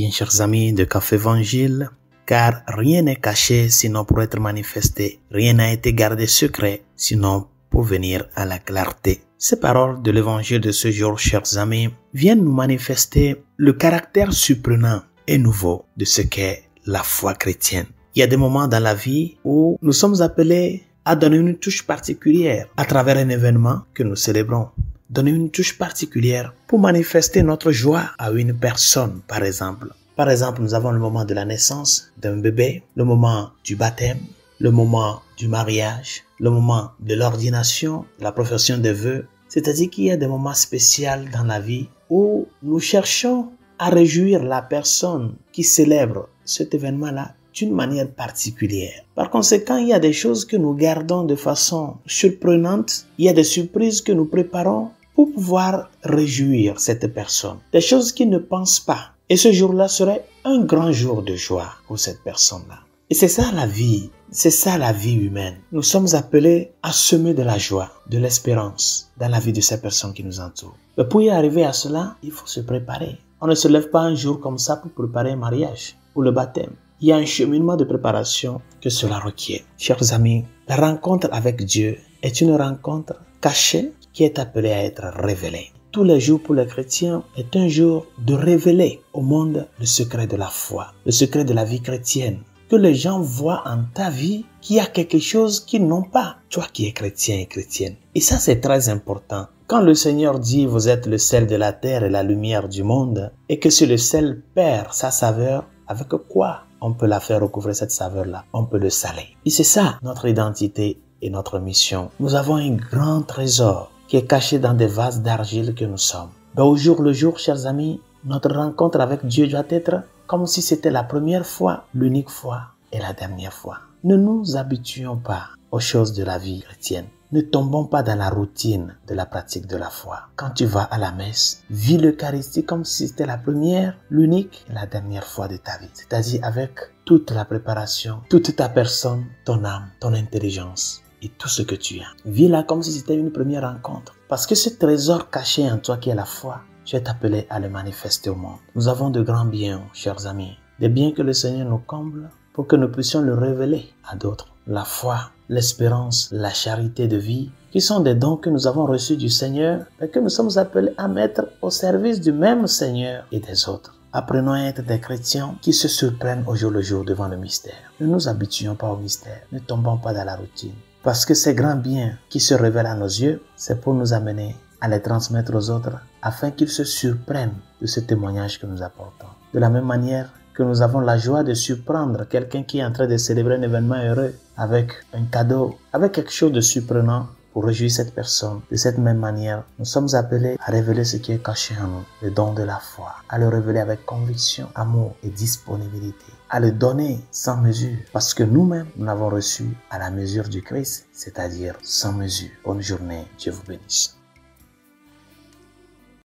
bien, chers amis de Café Évangile, car rien n'est caché sinon pour être manifesté. Rien n'a été gardé secret sinon pour venir à la clarté. Ces paroles de l'Évangile de ce jour, chers amis, viennent nous manifester le caractère surprenant et nouveau de ce qu'est la foi chrétienne. Il y a des moments dans la vie où nous sommes appelés à donner une touche particulière à travers un événement que nous célébrons. Donner une touche particulière pour manifester notre joie à une personne, par exemple. Par exemple, nous avons le moment de la naissance d'un bébé, le moment du baptême, le moment du mariage, le moment de l'ordination, de la profession des vœux. C'est-à-dire qu'il y a des moments spéciaux dans la vie où nous cherchons à réjouir la personne qui célèbre cet événement-là d'une manière particulière. Par conséquent, il y a des choses que nous gardons de façon surprenante. Il y a des surprises que nous préparons pour pouvoir réjouir cette personne. Des choses qu'ils ne pensent pas. Et ce jour-là serait un grand jour de joie pour cette personne-là. Et c'est ça la vie. C'est ça la vie humaine. Nous sommes appelés à semer de la joie, de l'espérance dans la vie de ces personnes qui nous entourent. Mais pour y arriver à cela, il faut se préparer. On ne se lève pas un jour comme ça pour préparer un mariage ou le baptême. Il y a un cheminement de préparation que cela requiert. Chers amis, la rencontre avec Dieu est une rencontre cachée qui est appelée à être révélée. Tous les jours pour les chrétiens est un jour de révéler au monde le secret de la foi, le secret de la vie chrétienne. Que les gens voient en ta vie qu'il y a quelque chose qu'ils n'ont pas, toi qui es chrétien et chrétienne. Et ça, c'est très important. Quand le Seigneur dit « Vous êtes le sel de la terre et la lumière du monde » et que si le sel perd sa saveur, avec quoi on peut la faire recouvrer cette saveur-là? On peut le saler. Et c'est ça notre identité et notre mission. Nous avons un grand trésor qui est caché dans des vases d'argile que nous sommes. Au jour le jour, chers amis, notre rencontre avec Dieu doit être comme si c'était la première fois, l'unique fois et la dernière fois. Ne nous habituons pas aux choses de la vie chrétienne. Ne tombons pas dans la routine de la pratique de la foi. Quand tu vas à la messe, vis l'Eucharistie comme si c'était la première, l'unique et la dernière fois de ta vie. C'est-à-dire avec toute la préparation, toute ta personne, ton âme, ton intelligence et tout ce que tu as. Vis-la comme si c'était une première rencontre. Parce que ce trésor caché en toi qui est la foi, tu es appelé à le manifester au monde. Nous avons de grands biens, chers amis. Des biens que le Seigneur nous comble pour que nous puissions le révéler à d'autres. La foi, l'espérance, la charité de vie, qui sont des dons que nous avons reçus du Seigneur et que nous sommes appelés à mettre au service du même Seigneur et des autres. Apprenons à être des chrétiens qui se surprennent au jour le jour devant le mystère. Ne nous habituons pas au mystère, ne tombons pas dans la routine. Parce que ces grands biens qui se révèlent à nos yeux, c'est pour nous amener à les transmettre aux autres afin qu'ils se surprennent de ce témoignage que nous apportons. De la même manière que nous avons la joie de surprendre quelqu'un qui est en train de célébrer un événement heureux avec un cadeau, avec quelque chose de surprenant pour réjouir cette personne. De cette même manière, nous sommes appelés à révéler ce qui est caché en nous, le don de la foi, à le révéler avec conviction, amour et disponibilité, à le donner sans mesure, parce que nous-mêmes, nous l'avons reçu à la mesure du Christ, c'est-à-dire sans mesure. Bonne journée, Dieu vous bénisse.